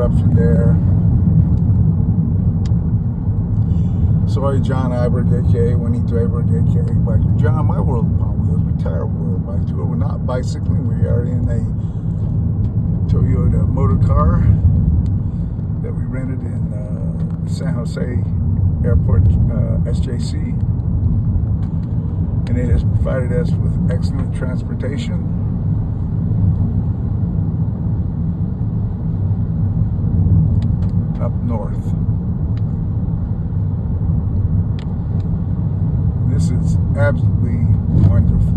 interruption there. Sorry, John Ibert, aka Juanito Ibert, aka Biker John. My world upon wheels, retired world bike tour. We're not bicycling. We are in a Toyota motor car that we rented in San Jose Airport, SJC, and it has provided us with excellent transportation. Up north. This is absolutely wonderful.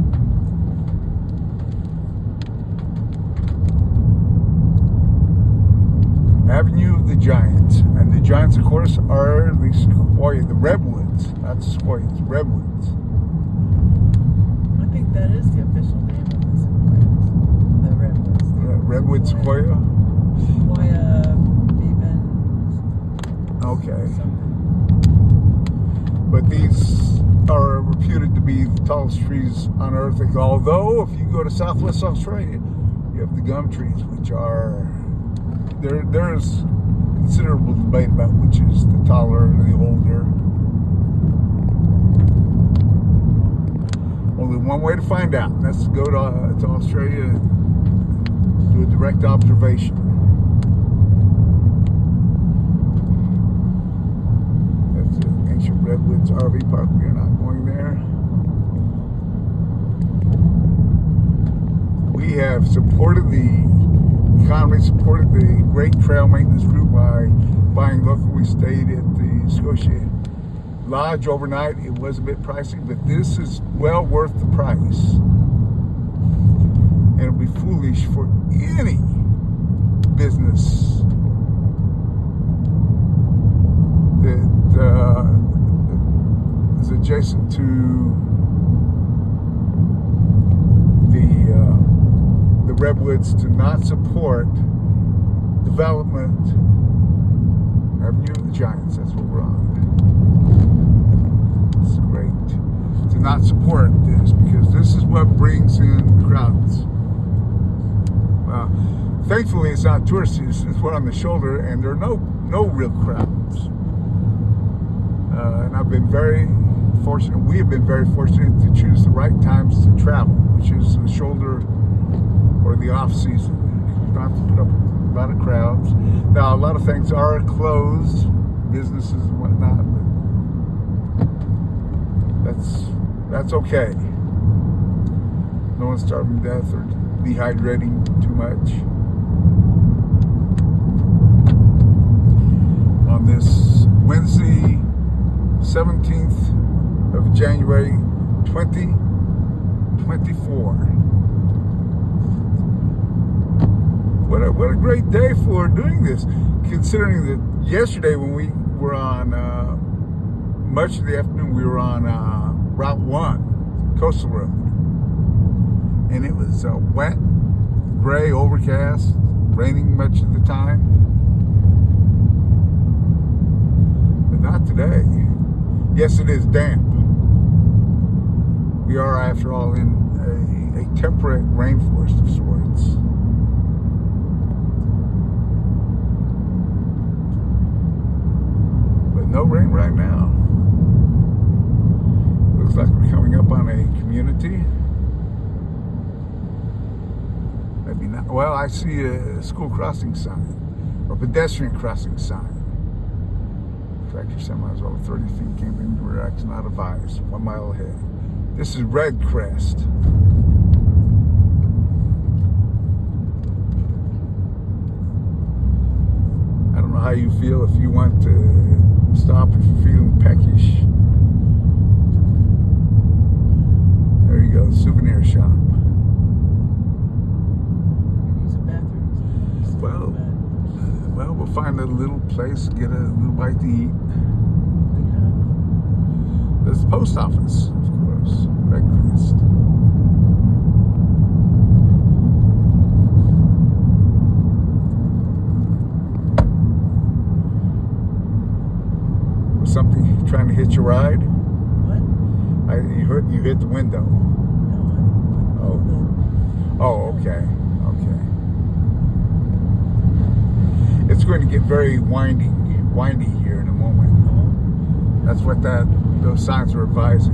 Avenue of the Giants. And the Giants, of course, are the Sequoia, the Redwoods. Not Sequoias, Redwoods. I think that is the official name of the Sequoias. The Redwoods. Redwood Sequoia? Sequoia, Bevan. Okay. Something. But these are reputed to be the tallest trees on Earth. Although, if you go to Southwest Australia, you have the gum trees, which are... There's considerable debate about which is the taller or the older. Only one way to find out, and that's to go to Australia and do a direct observation. That's the Ancient Redwoods RV Park. We are not going there. We have supported the economy, supported the great trail maintenance group by buying local. We stayed at the Scotia Lodge overnight. It was a bit pricey, but this is well worth the price. And it would be foolish for any business that is adjacent to the Redwoods to not support development. Avenue of the Giants, that's what we're on. It's great to not support this, because this is what brings in the crowds. Thankfully, it's not touristy. It's one on the shoulder, and there are no real crowds. And I've been very fortunate. We have been very fortunate to choose the right times to travel, which is the shoulder or the off season. You don't have to put up a lot of crowds. Now, a lot of things are closed, businesses and whatnot, but that's okay. No one's starving to death or dehydrating too much. On this Wednesday, 17th of January, 2024. What a great day for doing this, considering that yesterday when we were on, much of the afternoon, we were on Route 1, Coastal Road. And it was wet, gray, overcast, raining much of the time. But not today. Yes, it is damp. We are, after all, in a temperate rainforest of sorts. No rain right now. Looks like we're coming up on a community. Maybe not. Well, I see a school crossing sign or pedestrian crossing sign. Tractor semis over 30 feet came in direct, not advised. 1 mile ahead. This is Red Crest. I don't know how you feel if you want to stop if you're feeling peckish. There you go, souvenir shop. Use a bathroom. Well, we'll find a little place, get a little bite to eat. There's the post office, of course, Red Crest. Something trying to hitch a ride? What? You hit the window. No, Oh, okay. It's going to get very windy here in a moment. That's what those signs are advising.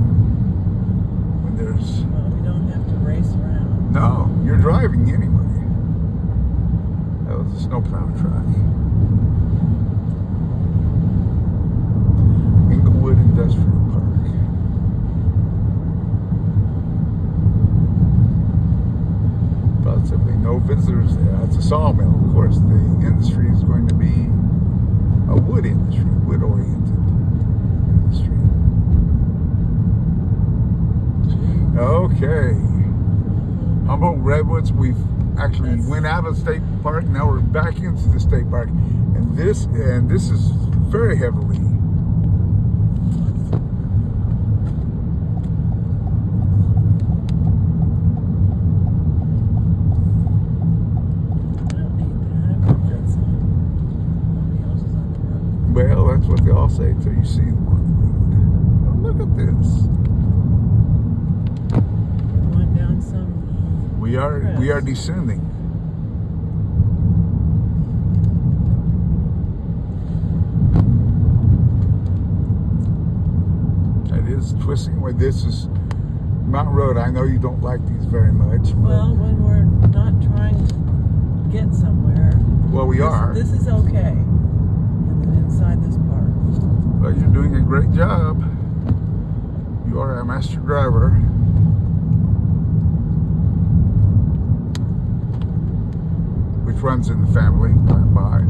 When there's Well, we don't have to race around. no, you're driving anyway. That was a snowplow truck. Inglewood Industrial Park. Positively no visitors there. It's a sawmill, of course. The industry is going to be a wood industry, wood-oriented industry. Okay. Humboldt Redwoods, we've actually went out of the state park. Now we're back into the state park. And this is very heavily. Well, that's what they all say until you see them on the road. Oh, look at this. Going down some. We are descending. It is twisting away. This is Mountain Road. I know you don't like these very much. Well, when we're not trying to get somewhere. Well, we are. This is okay. Inside this park. Well, you're doing a great job. You are a master driver. Which runs in the family, by and by.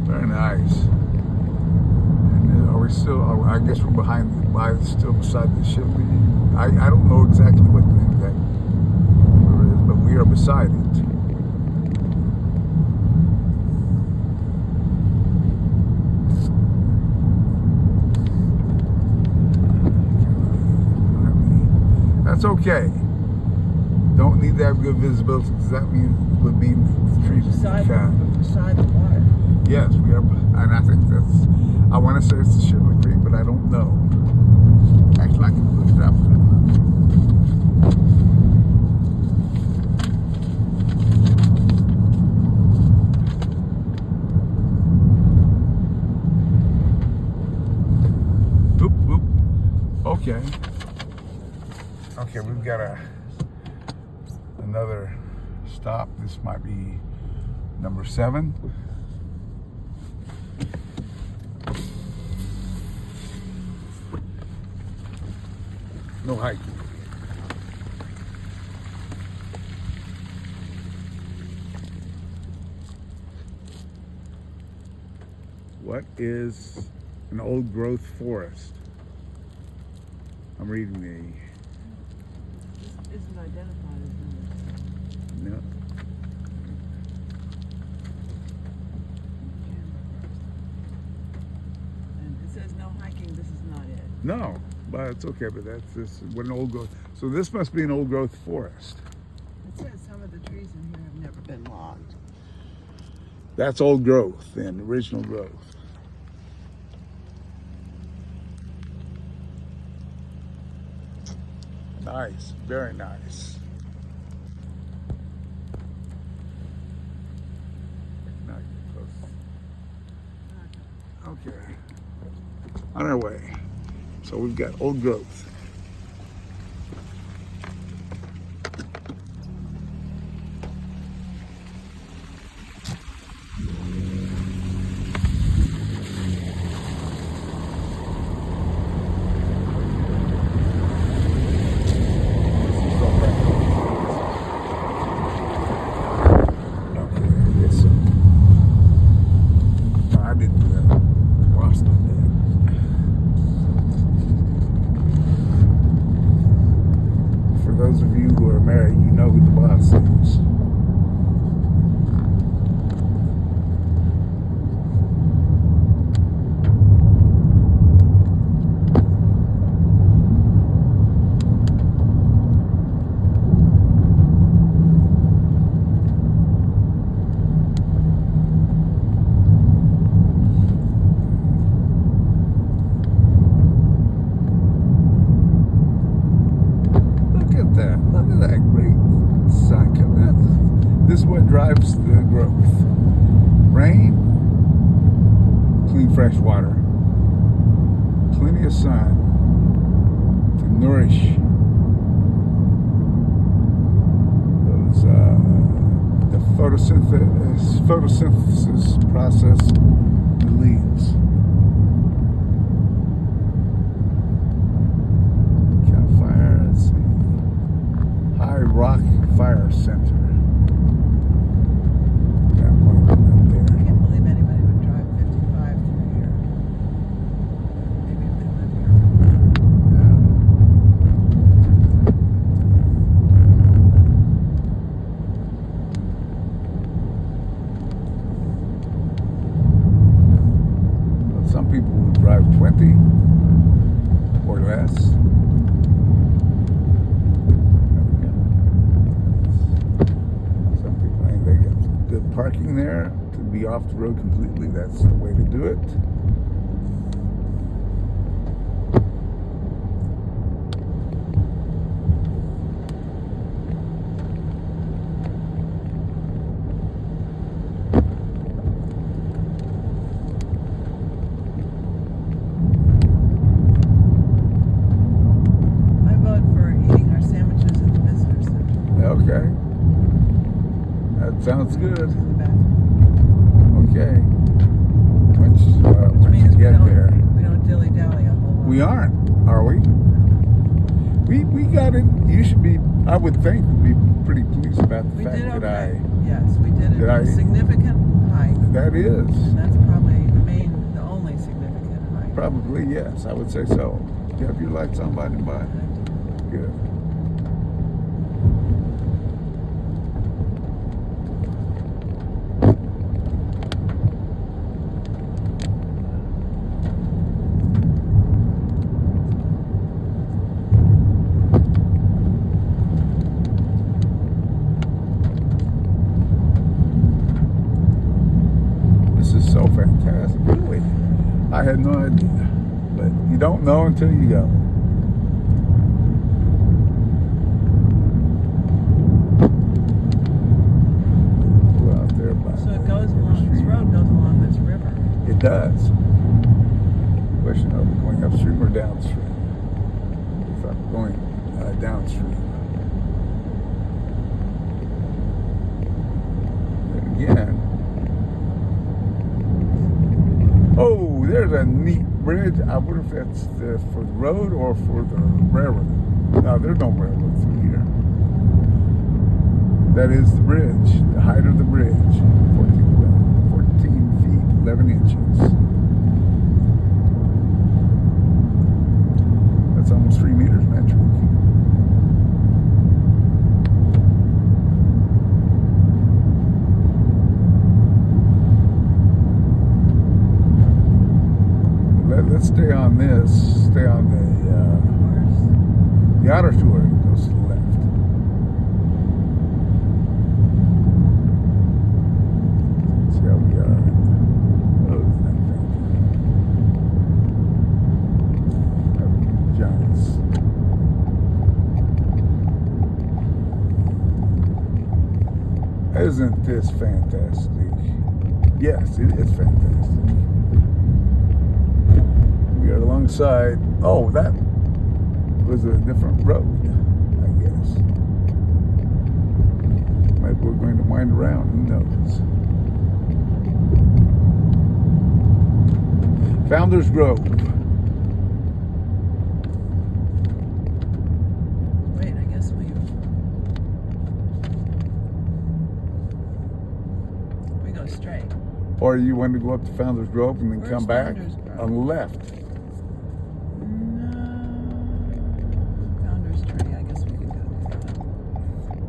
Very nice. And are we still? I guess we're still beside the ship. I don't know exactly what the name of that river is, but we are beside it. That's okay. Don't need to have good visibility because that would mean the trees Beside cut. the water. Yes, we are, and I think I want to say it's the Shipley Creek, but I don't know. Actually, I can look it up. Oop, oop. Okay. Okay, we've got another stop. This might be number 7. No hiking. What is an old growth forest? I'm reading This isn't identified as number 7. no. And it says no hiking. This is not it. No, but it's okay. But that's this. What an old growth. So this must be an old growth forest. It says some of the trees in here have never been logged. That's old growth then, original growth. Nice, very nice. Now you're close. Okay. On our way. So we've got old growth. Those of you who are married, you know who the boss is. that great sun coming up. This is what drives the growth. Rain, clean fresh water. Plenty of sun to nourish those the photosynthesis process in the leaves. Cal Fire, let's see. High Rock Fire Center. Yeah, I'm going up I there. can't believe anybody would drive 55 through here. Maybe if they live here. Yeah. Well, some people will drive 20 or less. Some people think they get good parking there to be off the road completely. That's the way to do it. I vote for eating our sandwiches in the visitor center. Okay. That sounds good. To the bathroom. Okay. Once Which means you we get don't, there. we don't dilly-dally a whole lot. We aren't, are we? We got it. You should be, I would think, be pretty pleased about the We fact did that okay. Yes, we did Did a I- significant hike. that is. And that's probably the only significant hike. Probably, yes, I would say so. You have your lights on by and by. I do. Good. This is so fantastic. Really, I had no idea. But you don't know until you go. Go out there by So it goes along, this road goes along this river. It does. Question of going upstream or downstream. If I'm going downstream. And again. Oh, there's a neat bridge. I wonder if that's for the road or for the railroad. No, there's no railroad through here. That is the bridge, the height of the bridge, 14 feet, 11 inches. That's almost 3 meters metric. Let's stay on this. Stay on the outer tour. Goes to the left. Let's see how we are. Oh, isn't that fantastic? Giants. Isn't this fantastic? Yes, it is fantastic. We are alongside. Oh, that was a different road, I guess. Maybe we're going to wind around. Who knows? Founders Grove. Wait, I guess we go straight. Or you want to go up to Founders Grove and then Where's come back Founders Grove? on the left. No. Founders Tree. I guess we could go do that.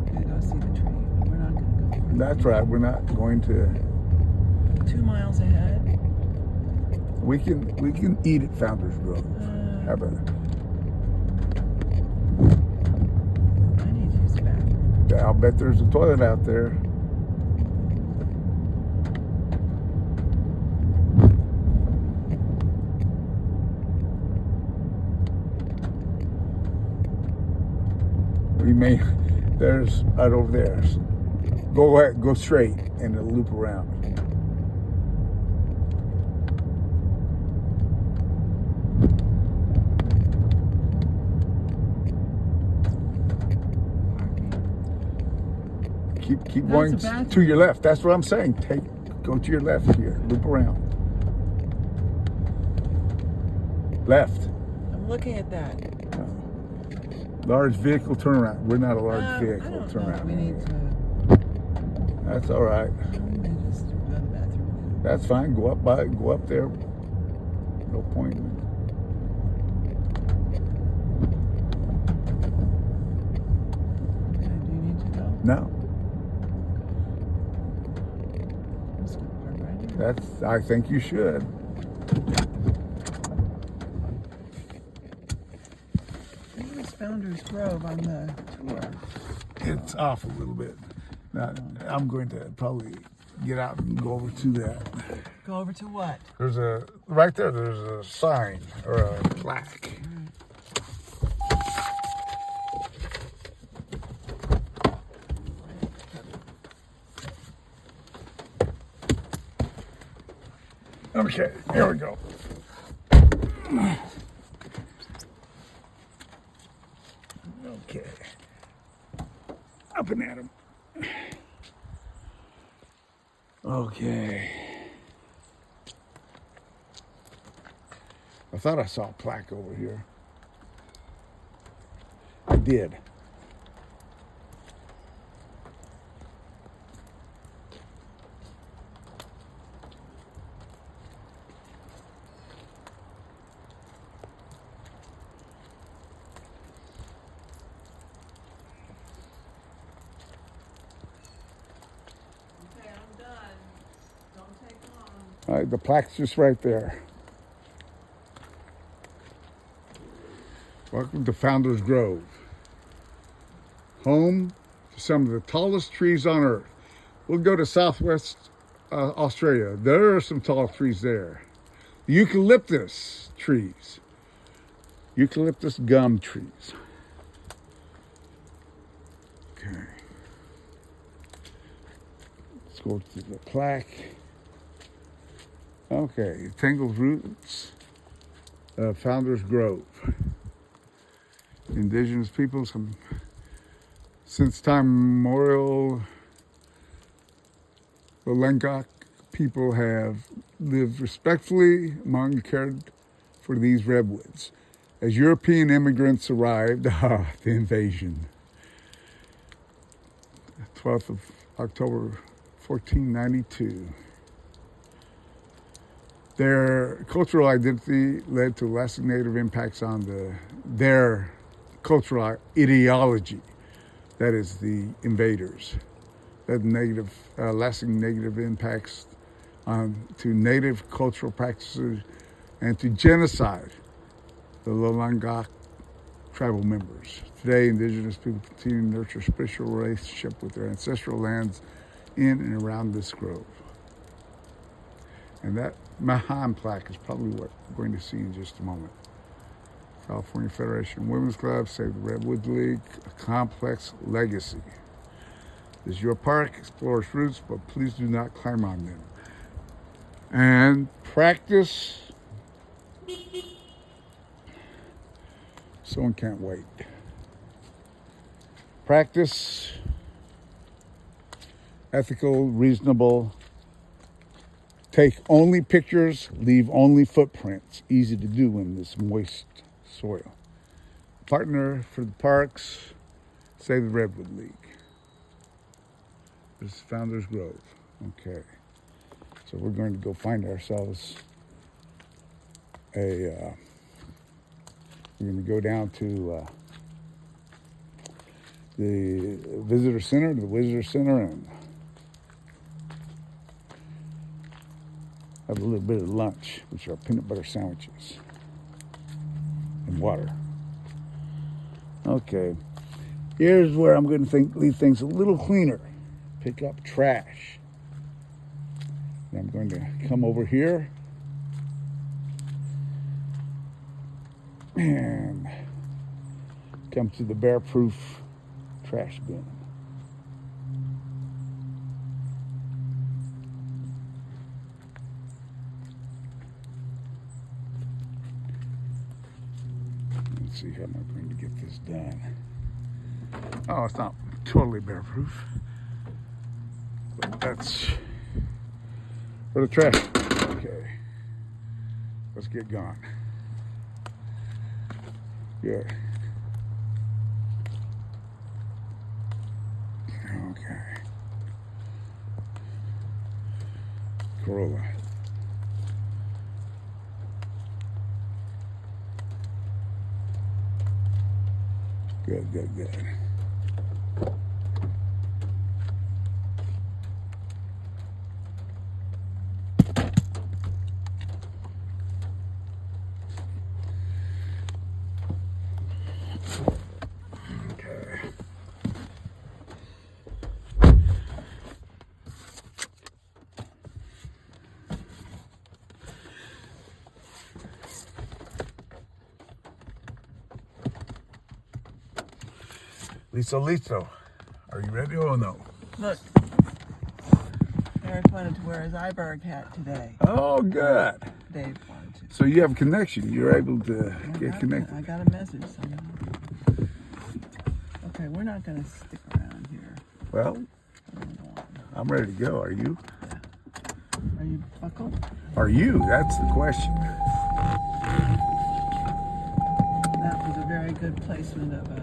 We could go see the tree, but we're not going to go. That's right. We're not going to. 2 miles ahead. We can eat at Founders Grove. Have a. I need to use the bathroom. I'll bet there's a toilet out there. We may There's right over there. Go ahead, go straight and it'll loop around. Keep going to your left. That's what I'm saying. Go to your left here. Loop around. Left. I'm looking at that. Large vehicle turnaround. We're not a large vehicle turnaround. We need to. That's all right. Let me just go to the bathroom. That's fine. Go up there. No point. Okay, do you need to go? No. Let's go park right here. I think you should. Where's Founders Grove on the tour? It's off a little bit. Now, I'm going to probably get out and go over to that. Go over to what? Right there, there's a sign or a plaque. Okay, here we go. Okay. Up and at 'em. Okay. I thought I saw a plaque over here. I did. All right, the plaque's just right there. Welcome to Founders Grove, home to some of the tallest trees on earth. We'll go to Southwest Australia. There are some tall trees there. Eucalyptus trees. Eucalyptus gum trees. Okay. Let's go to the plaque. Okay, Tangled Roots, Founders Grove. Indigenous peoples, since time immemorial, the Lengac people have lived respectfully among and cared for these redwoods. As European immigrants arrived, the invasion, 12th of October, 1492. Their cultural identity led to lasting negative impacts on their cultural ideology, that is the invaders, that lasting negative impacts to native cultural practices and to genocide the Lulangak tribal members. Today, indigenous people continue to nurture a spiritual relationship with their ancestral lands in and around this grove. And that Mahan plaque is probably what we're going to see in just a moment. California Federation Women's Club, Save the Redwoods League, a complex legacy. This is your park, explore its roots, but please do not climb on them. And practice. Someone can't wait. Practice ethical, reasonable. Take only pictures, leave only footprints. Easy to do in this moist soil. Partner for the parks, Save the Redwood League. This is Founders Grove. Okay. So we're going to go find ourselves we're going to go down to the visitor center, and have a little bit of lunch, which are peanut butter sandwiches and water. Okay, here's where I'm going to leave things a little cleaner. Pick up trash. And I'm going to come over here and come to the bear-proof trash bin. Let's see how am I going to get this done. Oh, it's not totally bear-proof, but that's for the trash. Okay, let's get going. Good. Okay. Corolla. Good, good, good. Listo. Are you ready or no? Look, Eric wanted to wear his Iberg hat today. Oh, good. Dave wanted to. So you have a connection. You're able to get connected. I got a message somehow. Okay, we're not going to stick around here. Well, I'm ready to go. Are you? Yeah. Are you buckled? Are you? That's the question. That was a very good placement of a...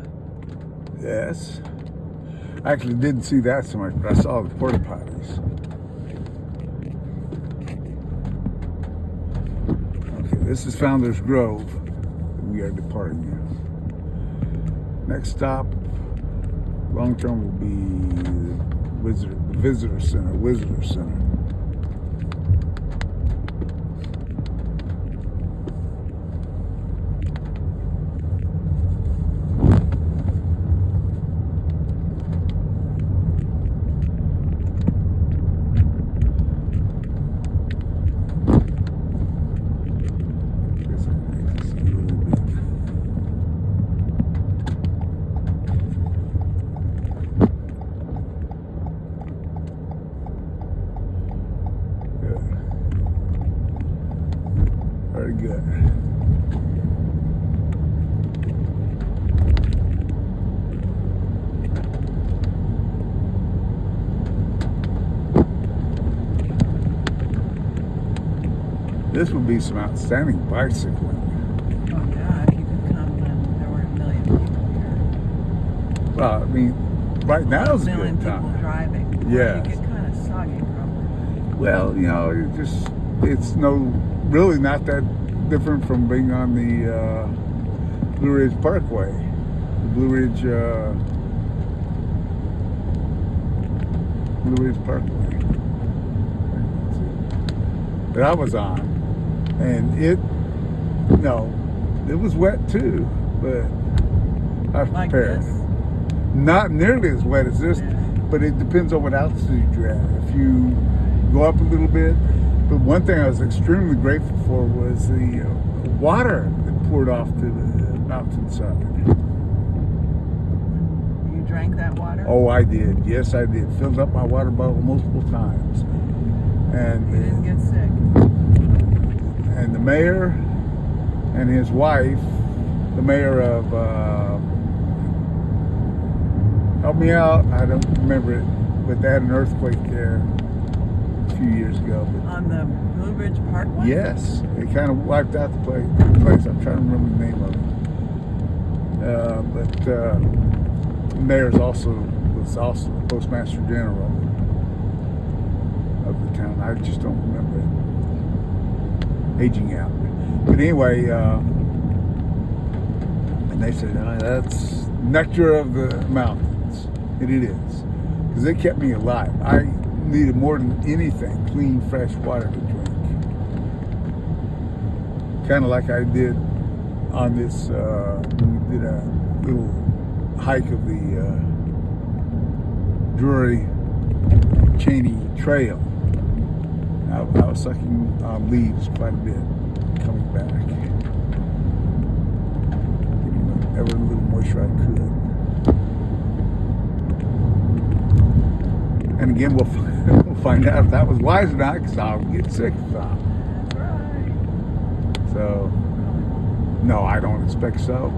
Yes. I actually didn't see that so much, but I saw the porta potties. Okay, this is Founders Grove. We are departing now. Next stop, long term, will be the visitor center. Very good. This would be some outstanding bicycling. Oh, yeah, if you could come when there were a million people here. Well, I mean, right now is a million good people time. driving. Yes. You get kind of soggy probably. Well, you know, it's really not that different from being on the Blue Ridge Parkway. The Blue Ridge Parkway that I was on. And it was wet too, but I was Like prepared. this? Not nearly as wet as this, Yeah. but it depends on what altitude you're at. If you go up a little bit, but one thing I was extremely grateful for was the water that poured off to the mountainside. You drank that water? Oh, I did. Yes, I did. Filled up my water bottle multiple times. And You didn't get sick? and the mayor and his wife, the mayor of, help me out, I don't remember it, but they had an earthquake there a few years ago. But On the Blue Ridge Parkway? yes, it kind of wiped out the place. I'm trying to remember the name of it. But the mayor was also the postmaster general of the town. I just don't remember it. Aging out. But anyway, and they said, that's nectar of the mountains. And it is. Because it kept me alive. I needed more than anything clean, fresh water to drink. Kind of like I did on this, we did a little hike of the Drury-Cheney Trail. I was sucking on leaves quite a bit coming back. Getting every little moisture I could. And again, we'll find out if that was wise or not, because I'll get sick if not. That's right. So, no, I don't expect so.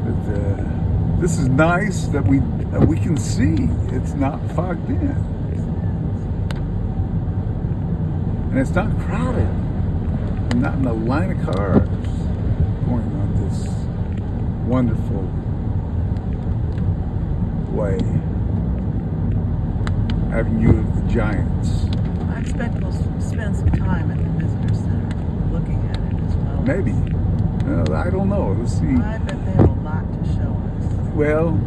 But this is nice that we can see. It's not fogged in. And it's not crowded. I'm not in a line of cars going on this wonderful way. Avenue of the Giants. I expect we'll spend some time at the visitor center looking at it as well. Maybe. I don't know. Let's see. I bet they have a lot to show us. Well,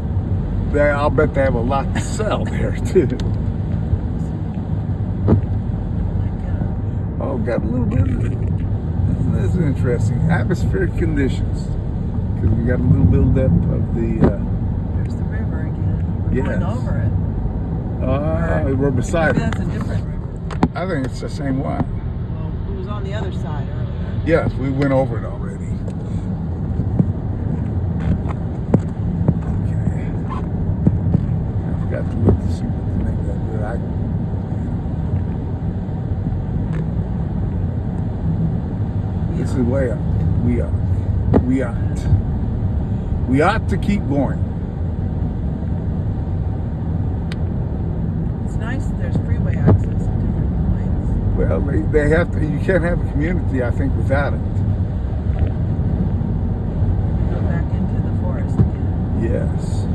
I'll bet they have a lot to sell there too. Oh, got a little bit of this is interesting. Atmospheric conditions. Because we got a little buildup of the There's the river again. We're going Yes. over it. we're beside Maybe it. that's a different river. I think it's the same one. Well, it was on the other side earlier. Yes, we went over it already. Okay. I forgot to look to see what the name of that is. This is way up. We ought to keep going. It's nice that there's freeway access at different points. Well, they have to. You can't have a community, I think, without it. Go back into the forest again. Yes.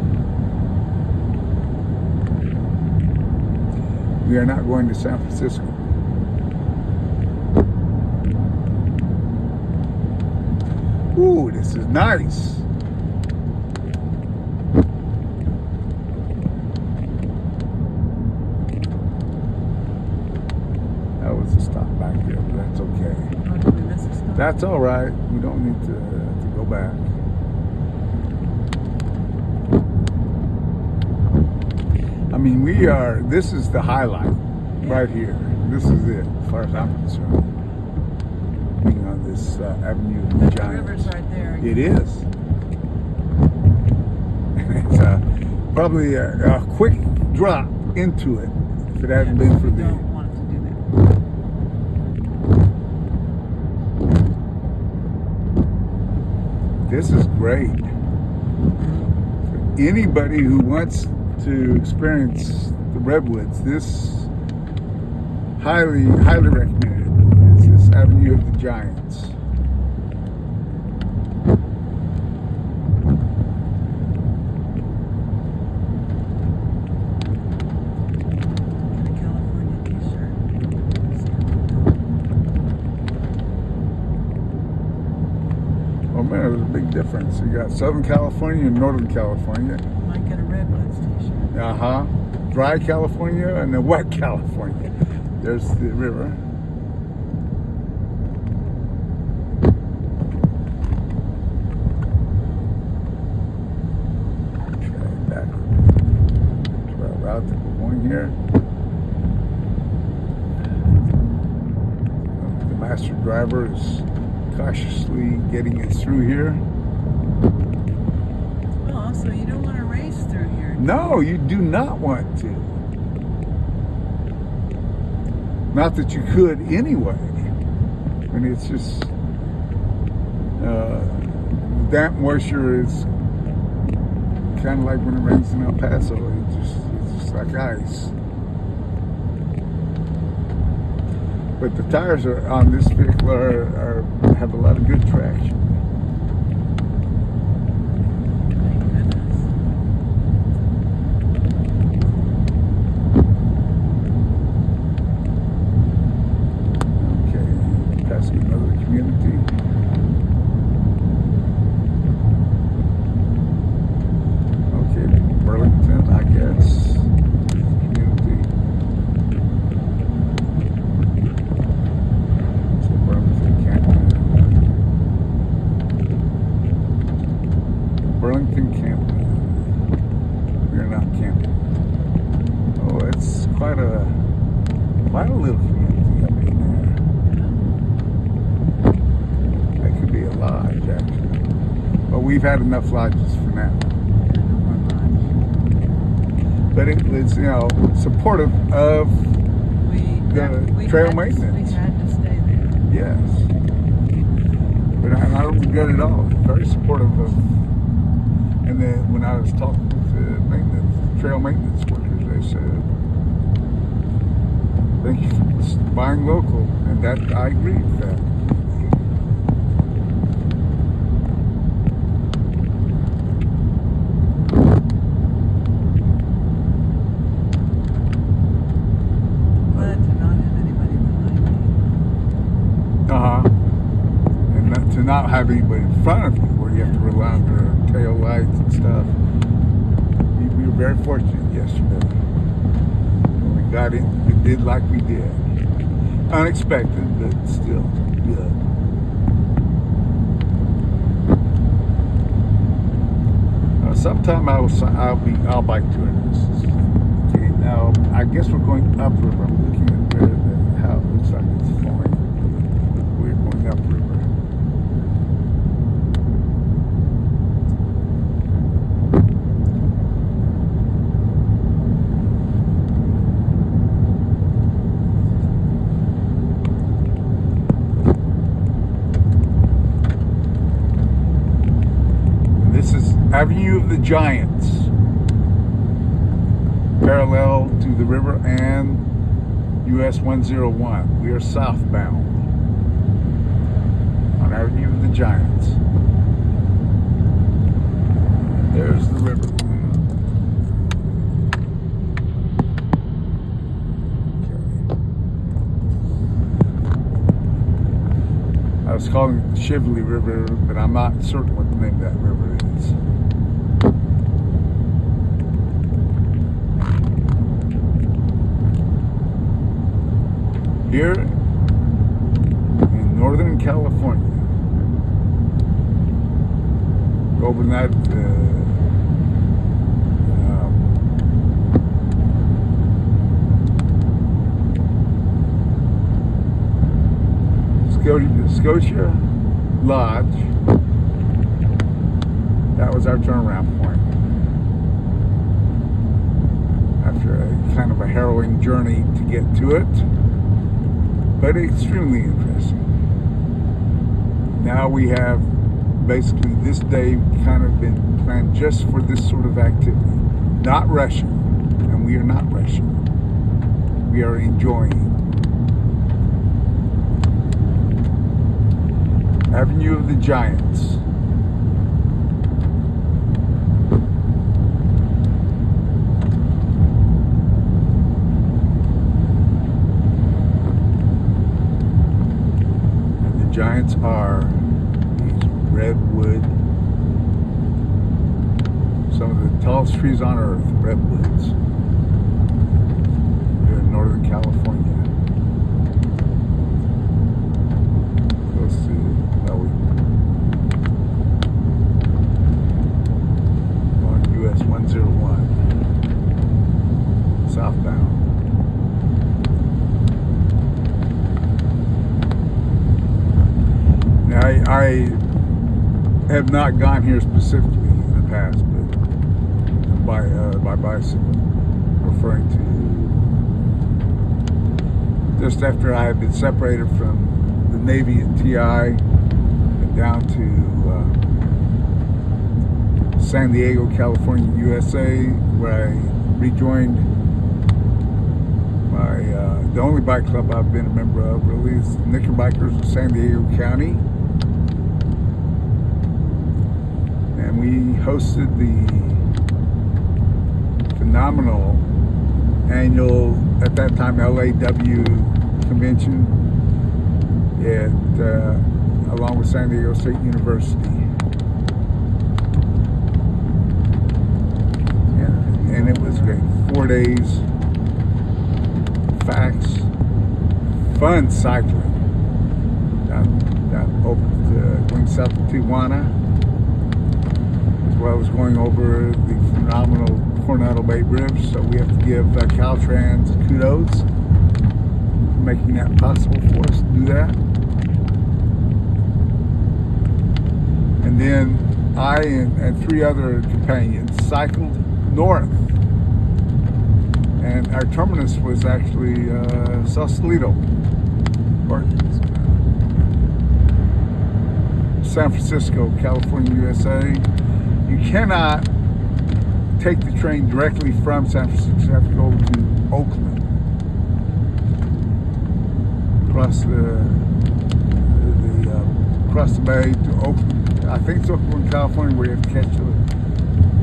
We are not going to San Francisco. Ooh, this is nice. That was a stop back there, but that's okay. Oh, did we miss a stop? That's all right. We don't need to go back. I mean, this is the highlight right here. This is it, as far as I'm concerned. Being on this Avenue of the The Giants. river's right there. It is. And it's probably a quick drop into it if it hadn't been for we the. don't want to do that. This is great. For anybody who wants to experience the Redwoods, this highly recommended. It's this Avenue of the Giants. Got a California t-shirt. Oh man, there's a big difference. You got Southern California and Northern California. Might get a Redwoods t-shirt. Dry California and then wet California. There's the river. Okay, back to our route that we're going here. The master driver is cautiously getting us through here. Well, so you don't want to race through here. No, you do not want to. Not that you could anyway. I mean, it's just damp moisture is kind of like when it rains in El Paso. It's just like ice. But the tires on this vehicle have a lot of good traction. Thank goodness. Okay, passing another community. Okay, Burlington, I guess. Community. So Burlington, Canada. we've had enough lodges for now. But it's, you know, supportive of the trail maintenance. We had to stay there. Yes. But I don't regret it all. Very supportive of. And then when I was talking with the trail maintenance workers, they said, "Thank you for buying local," and that I agree with that. Glad to not have anybody behind me. And to not have anybody in front of you where you have to rely on their tail lights and stuff. We were very fortunate yesterday. When we got in, we did like we did. Unexpected, but still good. Sometime I'll bike touring this. Okay, now I guess we're going upriver. I'm looking at how it looks like it's flowing. We're going upriver. This is Avenue of the Giants, parallel to the river and US 101. We are southbound on Avenue of the Giants. There's the river. Okay. I was calling it the Shively River, but I'm not certain what the name of that river is. Here in Northern California, over that Scotia Lodge. That was our turnaround point after a kind of a harrowing journey to get to it, but extremely interesting. Now we have basically this day kind of been planned just for this sort of activity, not rushing, and we are not rushing. We are enjoying. Avenue of the Giants. And the Giants are these redwood, some of the tallest trees on earth, redwoods. Here in Northern California. Close to on US 101 southbound. Now I have not gone here specifically in the past, but by bicycle, referring to just after I had been separated from the Navy at TI and down to San Diego, California, USA, where I rejoined my the only bike club I've been a member of really is the Knickerbockers of San Diego County. And we hosted the phenomenal annual, at that time, LAW convention along with San Diego State University. And it was great. 4 days, facts, fun cycling. Down over going south to Tijuana, as well as going over the phenomenal Coronado Bay Bridge. So we have to give Caltrans kudos for making that possible for us to do that. And then I I and three other companions cycled north, and our terminus was actually Sausalito, or San Francisco, California, USA. You cannot take the train directly from San Francisco. You have to go to Oakland, across the bay to Oakland. I think it's Oakland, California, where you have to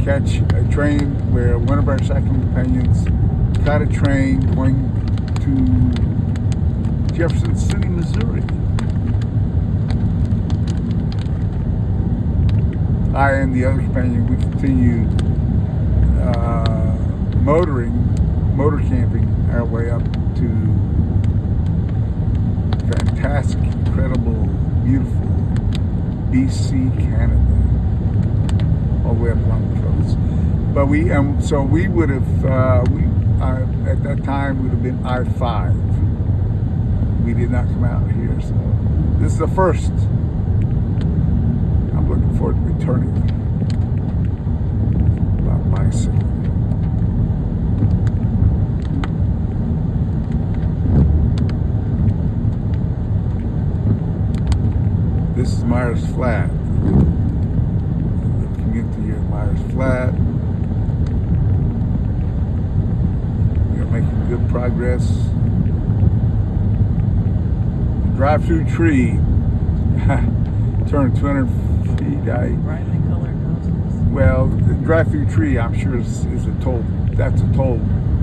catch a train where one of our cycling companions got a train going to Jefferson City, Missouri. I and the other companion, we continued motor camping our way up to fantastic, incredible, beautiful BC, Canada, all the way up along the coast. But we would have, at that time would have been I-5. We did not come out here, so this is the first. I'm looking forward to returning by bicycle. This is Myers Flat. The community of Myers Flat. We are making good progress. The drive-through tree turned 200 feet. Brightly colored houses. Well, the drive-through tree, I'm sure is a toll. That's a toll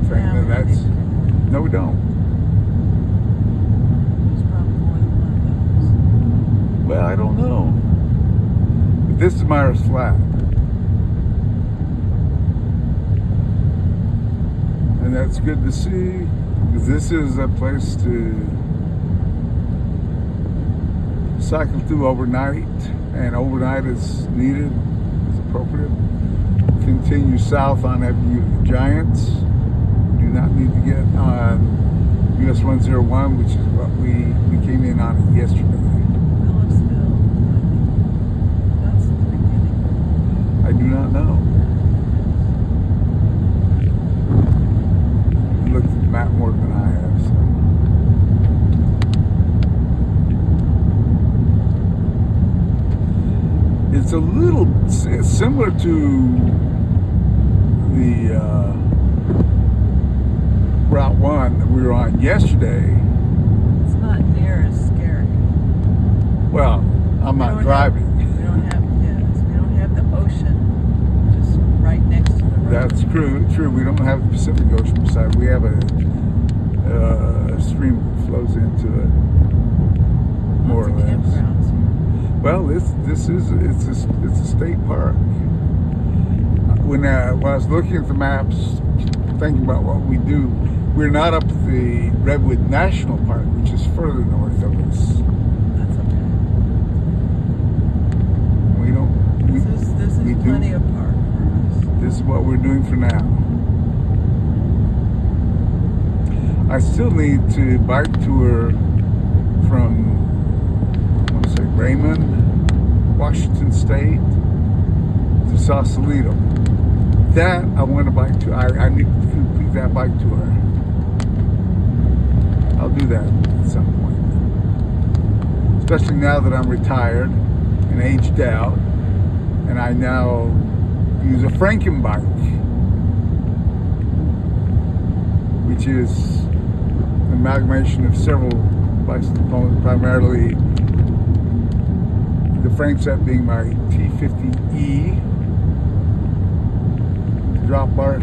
thing. Yeah, And that's no, we don't. There's probably more than one of Well, I don't know. But this is Myers Flat. And that's good to see, because this is a place to cycle through overnight, and overnight is needed, is appropriate. Continue south on Avenue of the Giants. Do not need to get on US 101, which is what we came in on it yesterday. Phillipsville. That's the beginning. I do not know. You looked at the map more than I have, so. It's a little similar to the Route 1 that we were on yesterday. It's not near as scary. Well, I'm not driving. We don't have the ocean just right next to the road. That's true. We don't have the Pacific Ocean beside. We have a stream that flows into it, more or Lots of less. campgrounds here. Well, it's a state park. When I was looking at the maps, thinking about what we do, we're not up at the Redwood National Park, which is further north of us. That's okay. We don't. This is we plenty do. of park for us. This is what we're doing for now. I still need to bike tour from, I want to say, Raymond, Washington State to Sausalito. That I want to bike tour. I need to complete that bike tour. I'll do that at some point. Especially now that I'm retired and aged out, and I now use a Franken bike, which is an amalgamation of several bikes components, primarily the frame set being my T50E. Drop bar.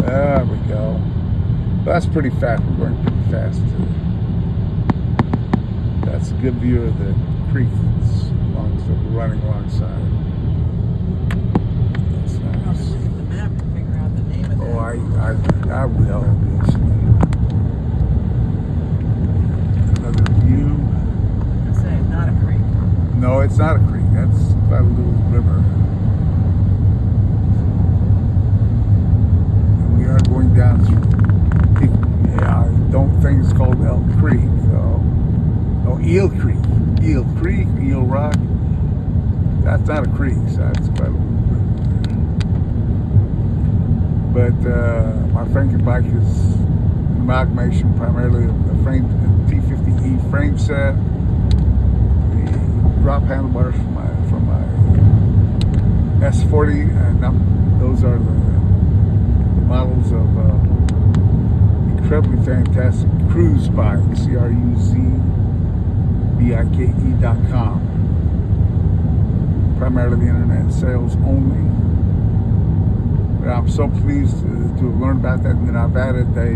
There we go. That's pretty fast. We're going pretty fast too. That's a good view of the creek that's running alongside. That's I'll have to nice. look at the map to figure out the name of that. Oh, I will, obviously. Another view. I say not a creek. No, it's not a creek. That's quite a little river. And we are going down through. Yeah, I don't think it's called Elk Creek, though. Oh, Eel Creek. Eel Creek, Eel Rock. That's not a creek, so that's quite a little bit. But my Franken bike is an amalgamation primarily of the frame, T50E frame set, the drop handlebars from my S40, and those are the models of incredibly fantastic cruise bike, CRUZBIKE.com. Primarily the internet sales only. But I'm so pleased to have learned about that, and then I've added a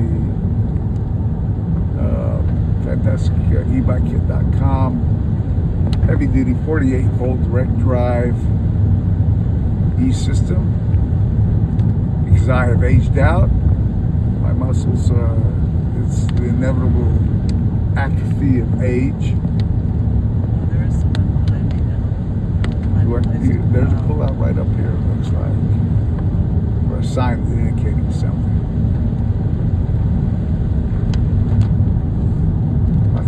fantastic ebikekit.com heavy duty 48 volt direct drive e-system, because I have aged out. My muscles, it's the inevitable atrophy of age. There is someone behind me now. There's a pullout right up here, it looks like, or a sign indicating something. I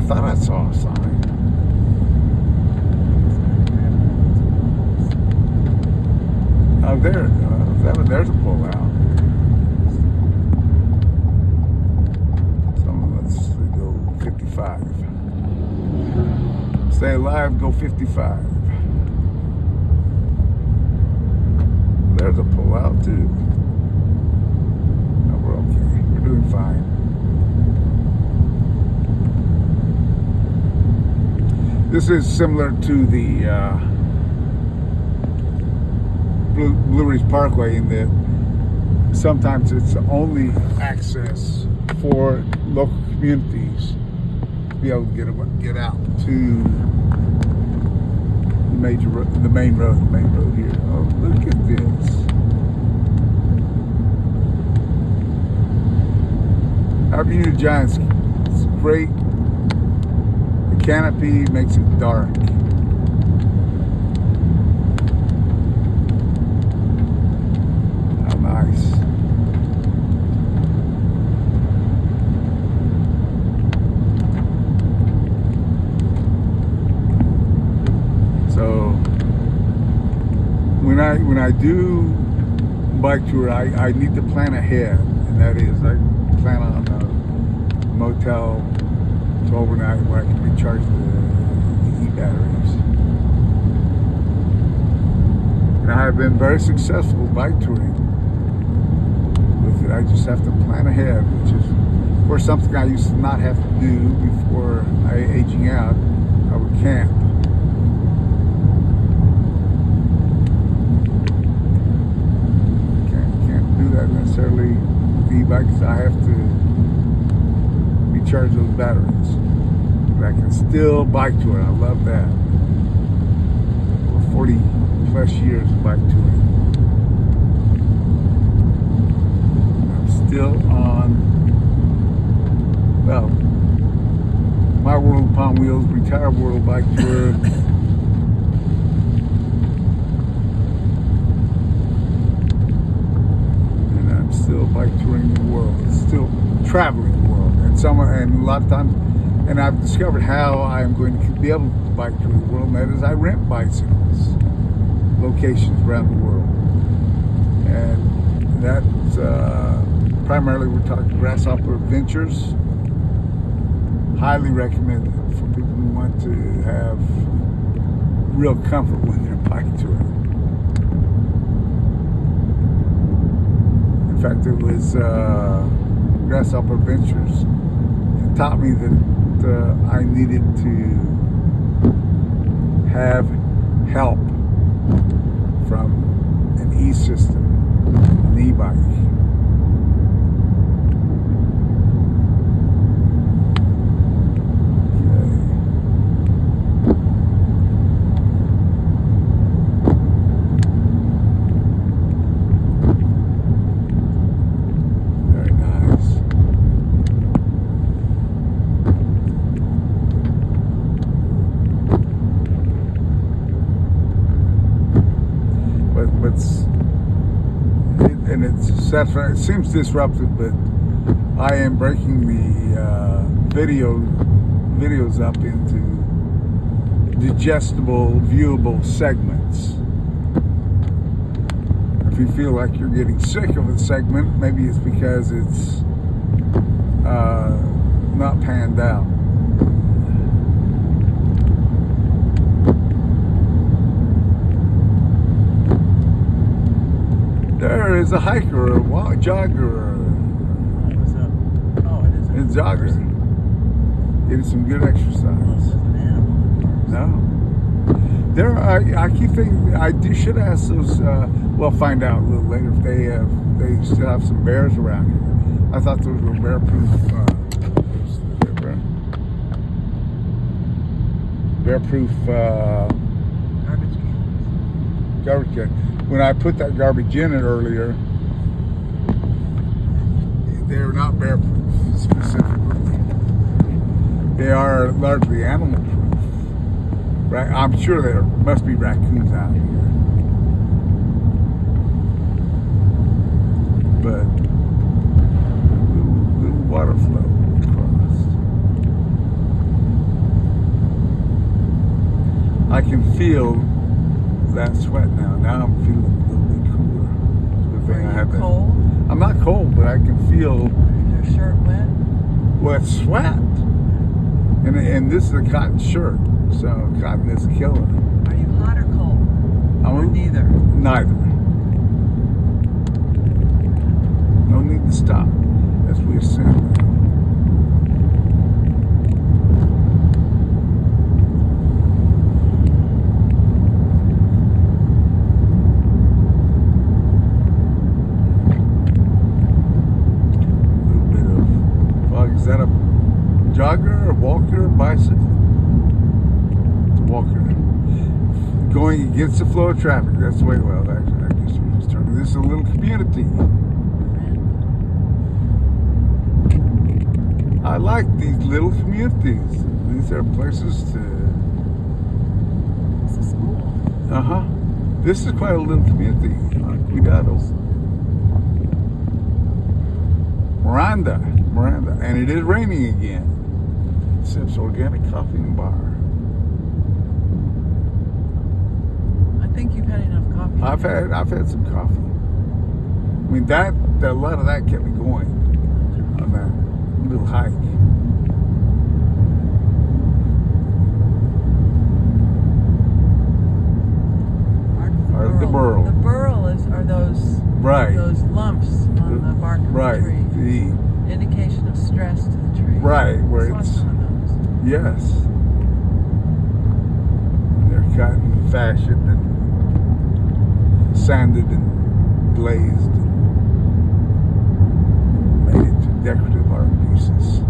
thought I saw a sign. Oh, there's a pullout. So let's go 55. Stay alive, go 55. There's a pullout too. No, we're okay. We're doing fine. This is similar to the Blue Ridge Parkway in that sometimes it's the only access for local communities to be able to get out to the main road here. Oh, look at this. Avenue Giants, it's great. The canopy makes it dark. How nice. So when I do bike tour, I need to plan ahead, and that is I plan on a motel to overnight where I can recharge the e-batteries. And I have been very successful bike touring with it. I just have to plan ahead, which is, of course, something I used to not have to do before aging out. I would camp. Can't do that necessarily with e-bike because I have to recharge those batteries. But I can still bike tour. I love that. Over 40 plus years of bike touring. I'm still on, well, my World Upon Wheels Retire World Bike Tour. And I'm still bike touring the world. Still traveling the world. And a lot of times, and I've discovered how I'm going to be able to bike tour the world, and that is I rent bicycles, locations around the world. And that's primarily, we're talking Grasshopper Adventures. Highly recommended for people who want to have real comfort when they're bike touring. In fact, it was Grasshopper Adventures that taught me that I needed to have help from an e-system, an e-bike. It seems disruptive, but I am breaking the video videos up into digestible, viewable segments. If you feel like you're getting sick of a segment, maybe it's because it's not panned out. There is a hiker, or a jogger, it's jogger. Getting some good exercise. No. There are, I keep thinking, should ask those, we'll find out a little later if they still have some bears around here. I thought those were bear-proof garbage can. When I put that garbage in it earlier, they're not bear-proof specifically. They are largely animal-proof. Right? I'm sure there must be raccoons out here. But little water flow across. I can feel that sweat now. Now I'm feeling a little bit cooler. Are you cold? I'm not cold, but I can feel. Is your shirt wet? Well, it's sweat. And this is a cotton shirt, so cotton is a killer. Are you hot or cold? Or neither? Neither. No need to stop, as we assume. Is that a jogger, a walker, a bicycle? It's a walker. Going against the flow of traffic. That's the way, well, I guess we're just turning. This is a little community. I like these little communities. These are places to... It's a school. Uh-huh. This is quite a little community. Cuidado. Miranda, and it is raining again. Sips organic coffee and bar. I think you've had enough coffee. I've had some coffee. I mean a lot of that kept me going on that little hike. The burl. The burl are those lumps on the bark of the tree. The indication of stress to the tree. Right, where it's yes. They're cut and fashioned and sanded and glazed and made into decorative art pieces.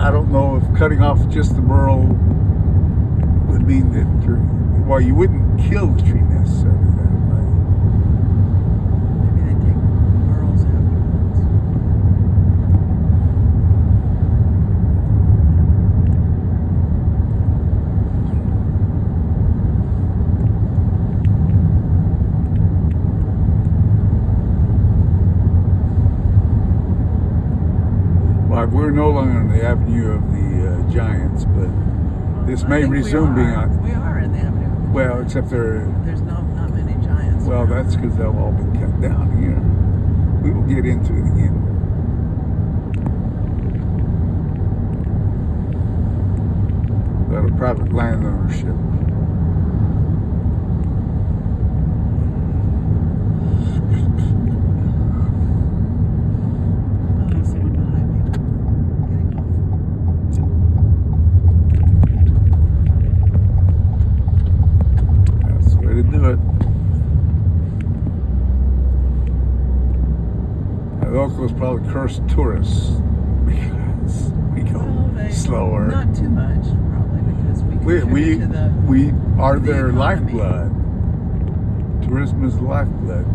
I don't know if cutting off just the burl would mean that you wouldn't kill the tree necessarily that way. Maybe they take burls afterwards. Well, we're no longer on the avenue of the giants, but this may resume being on. We are in the avenue. Well, except there's not many giants. Well, that's because they've all been cut down here. We will get into it again. About a private land ownership. Locals probably curse tourists because we go slower. Not too much, probably, because we are their lifeblood. Tourism is the lifeblood.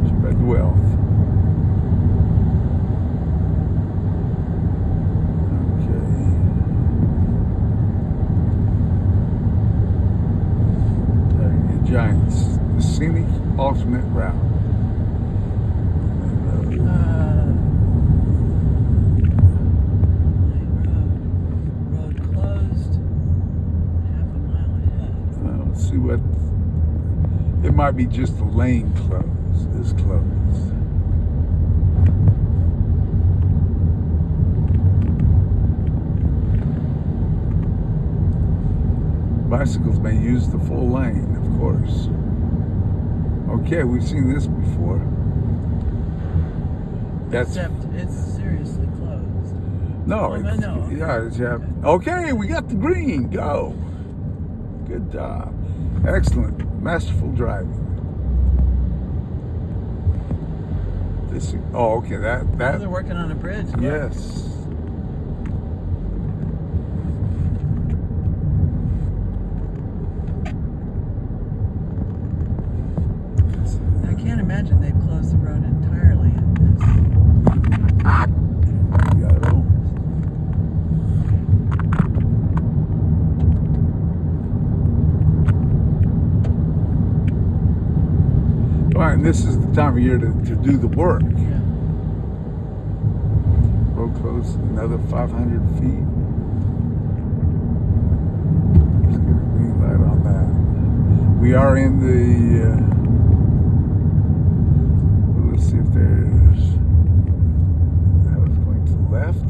Spread the wealth. Okay. There you go, giants. The scenic alternate route. might be just the lane is closed. Bicycles may use the full lane, of course. Okay, we've seen this before. Except it's seriously closed. No, no. yeah. Okay, we got the green. Go. Good job. Excellent. Masterful driving. Okay, that. They're working on a bridge. Look. Yes. I can't imagine they've closed the road entirely in this. You got it all. All right, and this is the time of year to do the work. Yeah. Road closed another 500 feet. Let's get a green light on that. We are in the. Let's see if there's. That was going to the left. I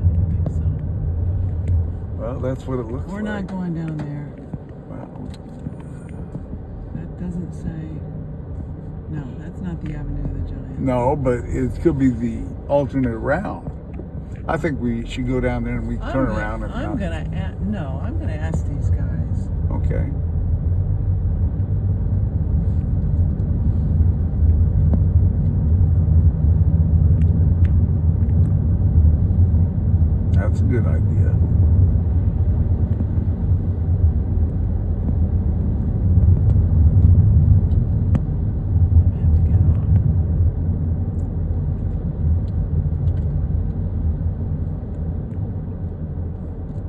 don't think so. Well, that's what it looks We're like. not going down there. Wow. That doesn't say. No, that's not the Avenue of the Giants. No, but it could be the alternate route. I think we should go down there and we turn around and. I'm gonna ask these guys. Okay. That's a good idea. We have to get on.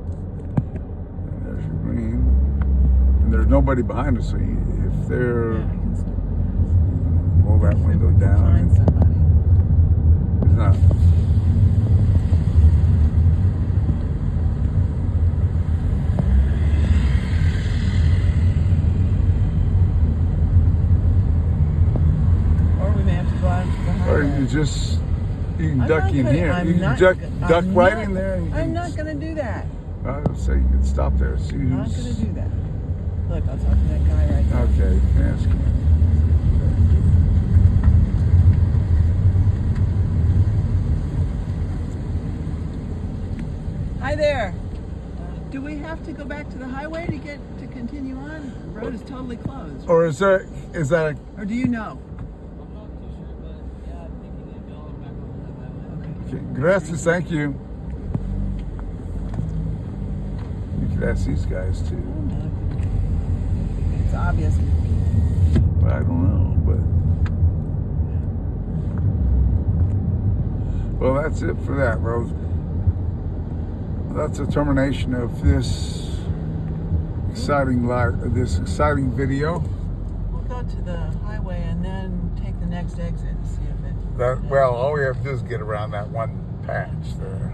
And there's your green. And there's nobody behind us, so if they're. Yeah, I can still. Roll that window We can down. find somebody. It's not. Or we may have to go out to the highway. Or you can I'm duck not in gonna- here. I'm You can not duck go- I'm right not- in there. And you I'm can, not going to do that. I would say you can stop there. See I'm not who's. going to do that. Look, I'll talk to that guy right now. Okay, ask him. Hi there. Do we have to go back to the highway to continue on? The road is totally closed. Or is that a, Or do you know? I'm not too sure, but yeah, I think you need to go back over the highway. okay, gracias, thank you. You could ask these guys too. It's obvious. But I don't know, but well, that's it for that, Rose. That's a termination of this exciting video. We'll go to the highway and then take the next exit and see if it. All we have to do is get around that one patch there.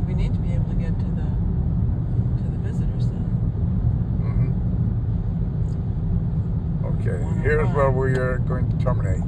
We need to be able to get to the visitor center. Okay, here's where we are going to terminate.